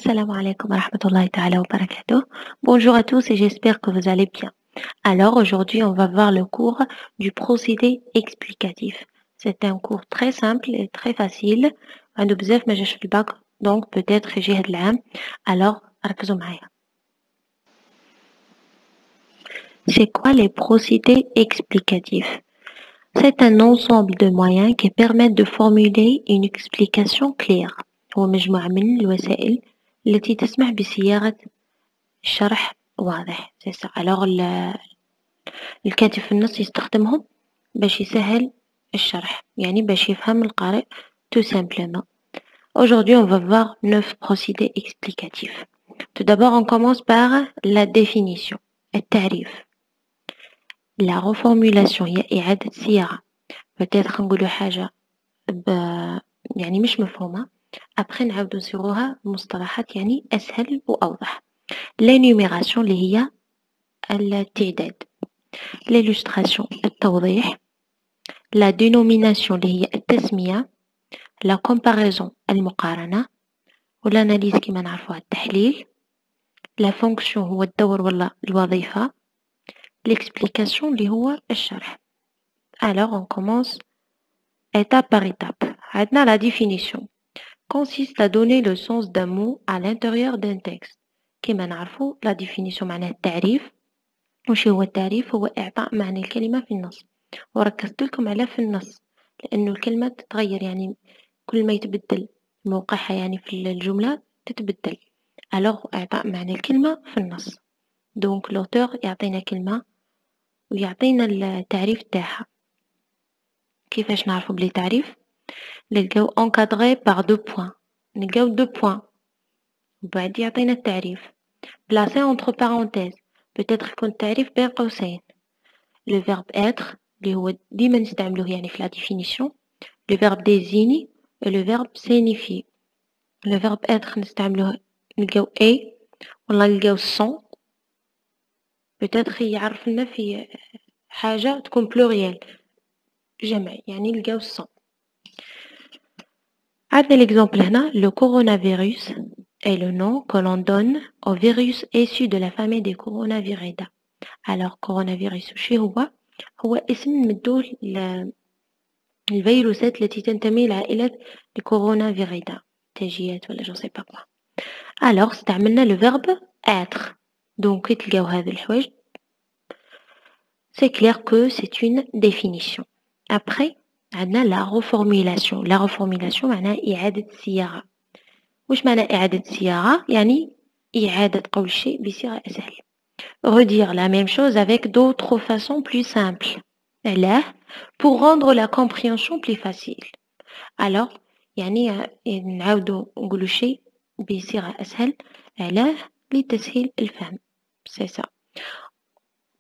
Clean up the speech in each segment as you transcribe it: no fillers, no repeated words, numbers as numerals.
Assalamu alaikum wa rahmatullahi ta'ala wa barakatuh. Bonjour à tous et j'espère que vous allez bien. Alors aujourd'hui, on va voir le cours du procédé explicatif. C'est un cours très simple et très facile. عنده بزاف ما جاش في الباك donc peut-être يجي هاد العام. Alors ركزوا معايا. C'est quoi les procédés explicatifs? C'est un ensemble de moyens qui permettent de formuler une explication claire. هو مجموعة من الوسائل التي تسمح بصياغة شرح واضح. C'est ça. Alors الكاتب في النص يستخدمهم باش يسهل الشرح يعني باش يفهم القارئ tout simplement. Aujourd'hui on va voir 9 procédés explicatifs. Tout d'abord on commence par la définition. التعريف. La reformulation هي إعادة صياغة. Peut-être نقولوا حاجة يعني مش مفهومة. Après نعاودو نصيغوها بمصطلحات يعني أسهل وأوضح. L'énumération اللي هي التعداد. L'illustration التوضيح. La dénomination اللي هي التسمية. La comparaison المقارنة. والأناليز كما نعرفوها التحليل. La fonction هو الدور ولا الوظيفة. L'explication اللي هو الشرح. Alors on commence étape par étape. عندنا la définition consiste à donner le sens d'un mot à l'intérieur d'un texte. كما نعرفو la définition معناها التعريف. وش هو التعريف؟ هو إعطاء معنى الكلمة في النص. وركزت لكم على في النص لأنه الكلمة تتغير يعني كل ما يتبدل موقعها يعني في الجملة تتبدل. alors إعطاء معنى الكلمة في النص. donc l'auteur يعطينا كلمة ويعطينا التعريف تاعها. كيفاش نعرفو بلي تعريف؟ نلقاو encadré par 2 points. نلقاو 2 points وبعد يعطينا التعريف placé entre parenthèses. peut-être يكون التعريف بين قوسين. le verbe être اللي هو ديما نستعملوه يعني في la définition. le verbe désigne et le verbe signifie. le verbe être نستعملوه نلقاو a ولا نلقاو sont. peut-être يعرف لنا في حاجة تكون pluriel جمع يعني نلقاو sont. عندنا l'exemple هنا le coronavirus est le nom que l'on donne au virus issu de la famille des coronavirida. alors coronavirus وش هو اسم نمدوه الفيروسات التي تنتمي لعائلة الكورونافيريدا تاجيات ولا جو سي با كوا. alors استعملنا le verbe être. donc كي تلقاو هذا الحوايج c'est clair que c'est une définition. après عندنا la reformulation. la reformulation معناها إعادة الصياغة. وش معنى إعادة الصياغة؟ يعني إعادة قول الشيء بصيغة أسهل. redire la même chose avec d'autres façons plus simples. علاه pour rendre la compréhension plus facile. alors يعني نعاودو نقولو شيء بصيغة أسهل. علاه لتسهيل الفهم. c'est ça.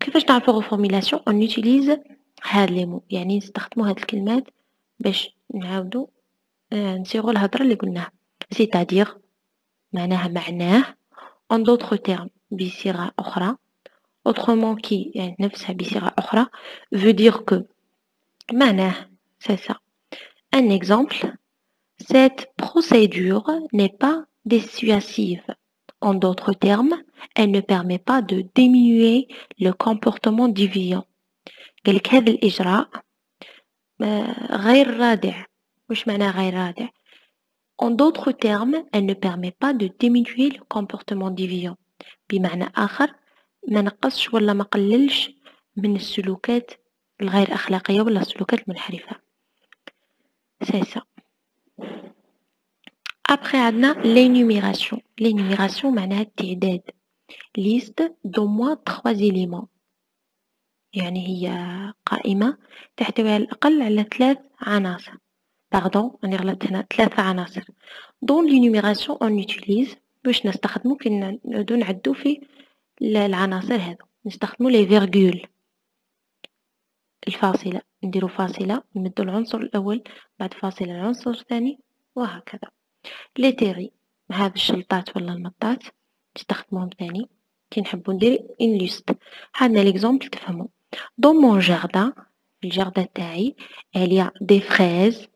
كيفاش نعرفو reformulation؟ on utilise هاد لي مو يعني نستخدمو هاد الكلمات باش نعاودو نصيغو الهضرة اللي قلناها. c'est-à-dire معناه en d'autres termes بصيغة أخرى. autrement qui يعني نفسها بصيغة أخرى veut dire que معناه c'est ça. un exemple cette procédure n'est pas dissuasive. En d'autres termes, elle ne permet pas de diminuer le comportement déviant. قالك هذا الإجراء غير رادع. وش معنى غير رادع؟ En d'autres termes, elle ne permet pas de diminuer le comportement déviant. بمعنى آخر ما نقصش ولا ما قللش من السلوكات الغير أخلاقية ولا السلوكات المنحرفة. c'est ça. après عندنا l'énumération. l'énumération معناها التعداد. liste d'au moins 3 éléments. يعني هي قائمة تحتوي على الأقل على 3 عناصر. pardon أنا غلطت هنا 3 عناصر. dans l'énumération on utilise باش نستخدمو كي نعودو نعدو في العناصر هذو نستخدمو les virgules. الفاصلة نديرو فاصلة نمدو العنصر الأول بعد فاصلة العنصر الثاني وهكذا. لي تيري هذا الشلطات ولا المطات نستخدموهم ثاني كي نحبو ندير une liste. عندنا l'exemple تفهمو. dans mon jardin في الجاردن تاعي il y a des fraises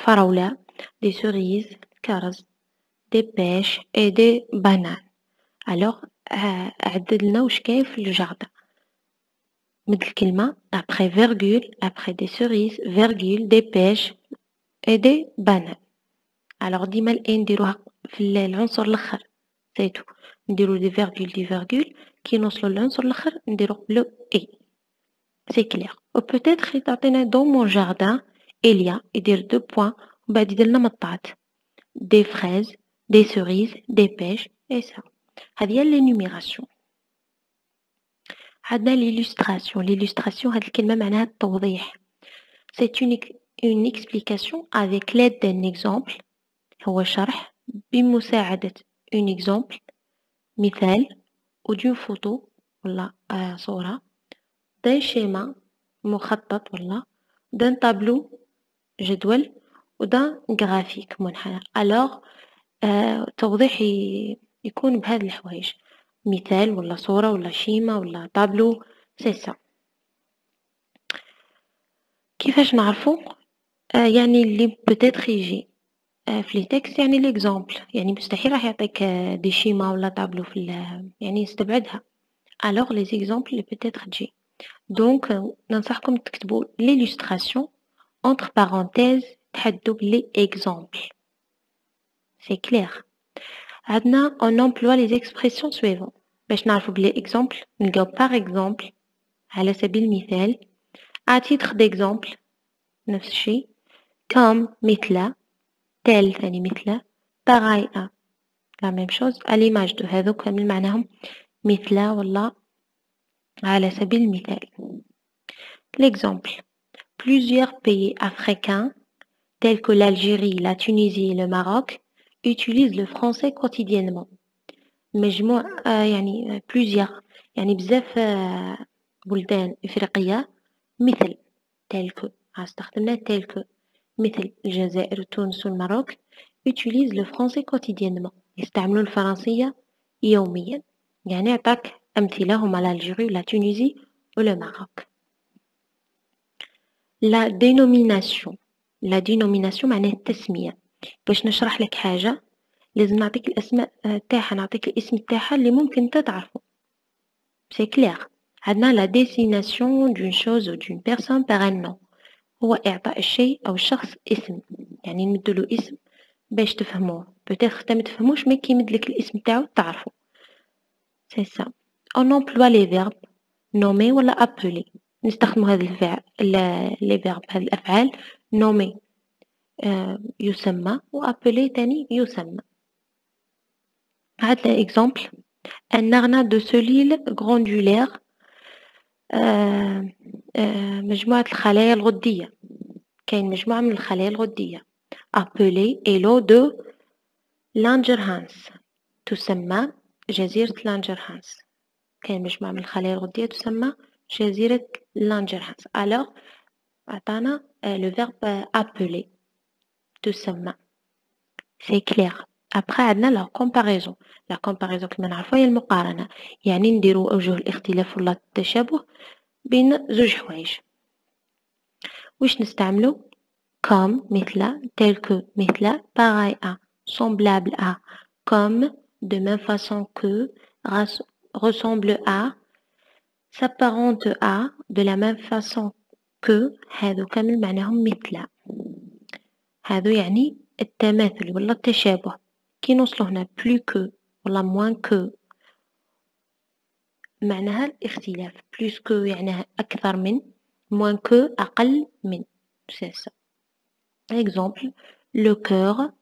فراولة des cerises كرز des pêches et des bananes. Alors عدد لنا واش كاين في الجردة مثل كلمة après virgule après des cerises virgule des pêches et des bananes. Alors ديما ال A نديروها في العنصر الآخر سيتو نديرو دي فيرغول كي نوصلو للعنصر الآخر نديرو لو A. C'est clair. Ou peut-être تعطينا dans mon jardin il y a يدير 2 points وبعد يدير لنا مطاط des fraises des cerises des pêches et ça. هذه هي l'énumération. عندنا l'illustration هذه الكلمة معناها التوضيح. C'est une explication avec l'aide d'un exemple. هو شرح بمساعدة un exemple مثال ou d'une photo ولا صورة d'un schéma مخطط ولا d'un tableau جدول و d'un graphique منحنى. alors توضيح يكون بهذه الحوايج مثال ولا صورة ولا شيما ولا طابلو سي سا. كيفاش نعرفو يعني اللي بوتيتر يجي في لي تكست يعني ليكزامبل يعني مستحيل راح يعطيك دي شيما ولا طابلو في يعني يستبعدها. alors les exemples اللي بوتيتر تجي دونك ننصحكم تكتبوا l'illustration entre parenthèses تحدوا بلي exemple. c'est clair. عندنا on emploie les expressions suivantes باش نعرفوا بلي exemple نلقاو par exemple على سبيل المثال à titre d'exemple نفس الشيء comme مثل tel ثاني مثل pareil à la même chose à l'image de هذو كامل معناهم مثل ولا على سبيل المثال. l'exemple plusieurs pays africains tels que l'Algérie, la Tunisie et le Maroc utilisent le français quotidiennement. مجموع يعني plusieurs يعني بزاف بلدان إفريقية مثل tel que استخدمنا tel que مثل الجزائر وتونس والماروك utilisent le français quotidiennement يستعملون الفرنسية يوميا. يعني أعطاك أمثلة هما l'Algérie ولا تونيزي ولا ماروك. la dénomination معناه التسمية. باش نشرح لك حاجة لازم نعطيك الأسماء تاعها نعطيك الاسم تاعها اللي ممكن انت تعرفه. c'est clair. عندنا la désignation d'une chose ou d'une personne par un nom هو إعطاء الشيء أو الشخص اسم يعني نمدلو اسم باش تفهموه peut-être تا متفهموش مي كي يمدلك الاسم تاعو تعرفه. c'est ça. on emploie les verbes nommer ولا appeler نستخدمو هذا الفعل les verbes هذه الأفعال nommer يسمى و appeler تاني يسمى. هذا exemple un aréna de solide glandulaire مجموعة الخلايا الغدية كاين مجموعة من الخلايا الغدية appelée إيلو دو لانجرهانس تسمى جزيرة لانجرهانس. كاين مجموعة من الخلايا الغدية تسمى جزيرة لانجرهانس. alors عطانا le verbe appeler تسمى. c'est clair. après عندنا la comparaison كما نعرفوا هي المقارنة يعني نديروا أوجه الاختلاف ولا التشابه بين زوج حوايج. واش نستعملو comme مثل tel que مثل pareil à semblable à comme de même façon que ressemble à s'apparente à de la même façon que هذو كامل معناهم مثل. هذو يعني التماثل ولا التشابه كي نوصلو هنا plus que ولا moins que معناها الاختلاف plus que يعني أكثر من moins que أقل من. c'est ça. exemple le cœur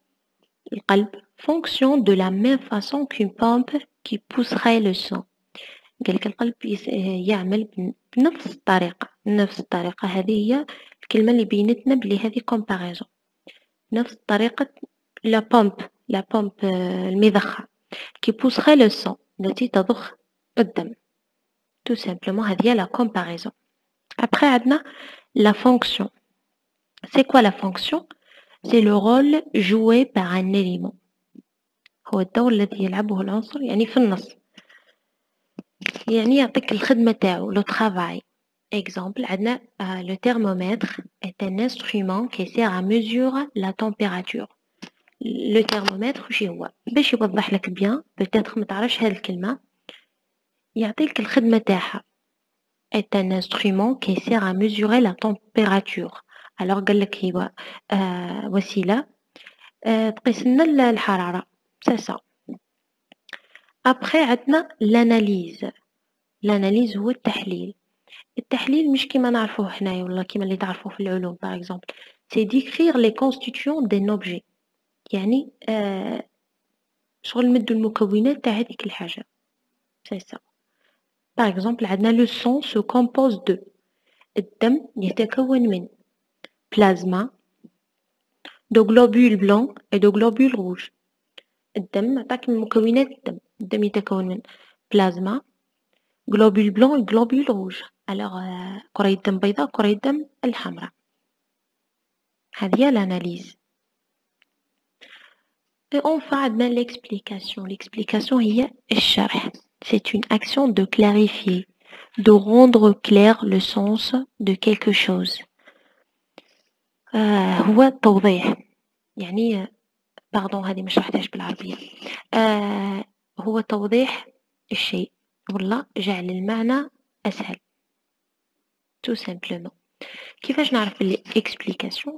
القلب fonctionne de la même façon qu'une pompe qui pousserait le sang. قالك القلب يعمل بنفس الطريقة هذه هي الكلمة اللي بينتنا بلي هذه comparaison نفس طريقة la pompe المضخة qui pousserait le sang التي تضخ الدم tout simplement هذه هي la comparaison. après عندنا la fonction. c'est quoi la fonction? c'est le rôle joué par un élément هو الدور الذي يلعبه العنصر يعني في النص يعني يعطيك الخدمة تاعو le travail. exemple عندنا le thermomètre est un instrument qui sert à mesurer la température. لو ترمومتر وش هو باش يوضح لك بيان بتاتر ما تعرفش هذه الكلمه يعطيك الخدمه تاعها est un instrument qui sert à mesurer la température alors قال لك هو وسيله تقيس لنا الحراره c'est ça après عندنا l'analyse هو التحليل التحليل مش كيما نعرفوه حنايا ولا كيما اللي تعرفوه في العلوم par exemple c'est décrire les constituants d'un objet يعني شغل نمدو المكونات تاع هذيك الحاجة c'est ça par exemple عندنا le sang se compose de الدم يتكون من plasma de globules blancs et de globules rouges الدم عطاك من مكونات الدم يتكون من plasma globule blanc et globule rouge alors كرية دم بيضاء كرية دم الحمراء هذه هي l'analyse et enfin عندنا l'explication هي الشرح c'est une action de clarifier de rendre clair le sens de quelque chose هو التوضيح يعني باردون هذه ما شرحتهاش بالعربية هو توضيح الشيء ولا جعل المعنى أسهل tout simplement كيفاش نعرف بلي explication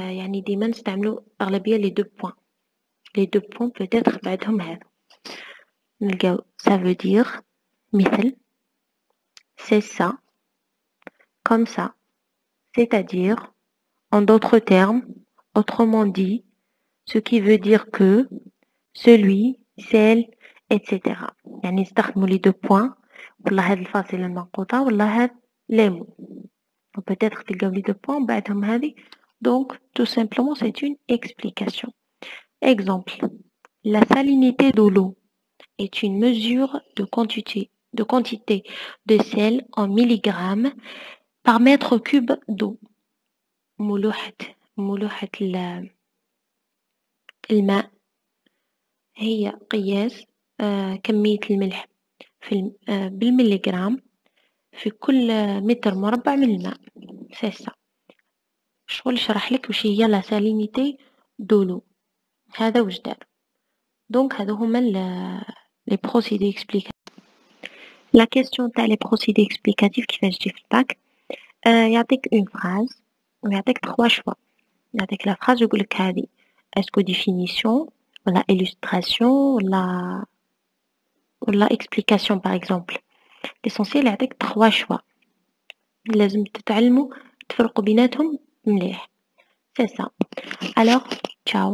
يعني ديما نستعملوا أغلبية les deux points peut-être بعدهم هذا نلقاو ça veut dire مثل c'est ça comme ça c'est-à-dire en d'autres termes autrement dit ce qui veut dire que celui celle etc يعني نستخدموا les deux points ولا هاد الفاصلة المنقوطة ولا هاد les mots peut-être تلقاو les deux points بعدهم هذه donc tout simplement c'est une explication exemple la salinité de l'eau est une mesure de quantité de sel en milligrammes par mètre cube d'eau ملوحة الماء هي قياس كمية الملح بالمليغرام في كل متر مربع من الماء c'est ça شغل شرح لك وش هي la salinité de l'eau هذا وش دار donc هذو هما les procédés explicatifs la question تاع les procédés explicatifs كيفاش تجي في الباك يعطيك une phrase ويعطيك 3 choix يعطيك la phrase يقولك هذه est-ce que définition ولا illustration ولا explication par exemple l'essentiel يعطيك 3 choix لازم تتعلموا تفرقوا بيناتهم مليح c'est ça alors ciao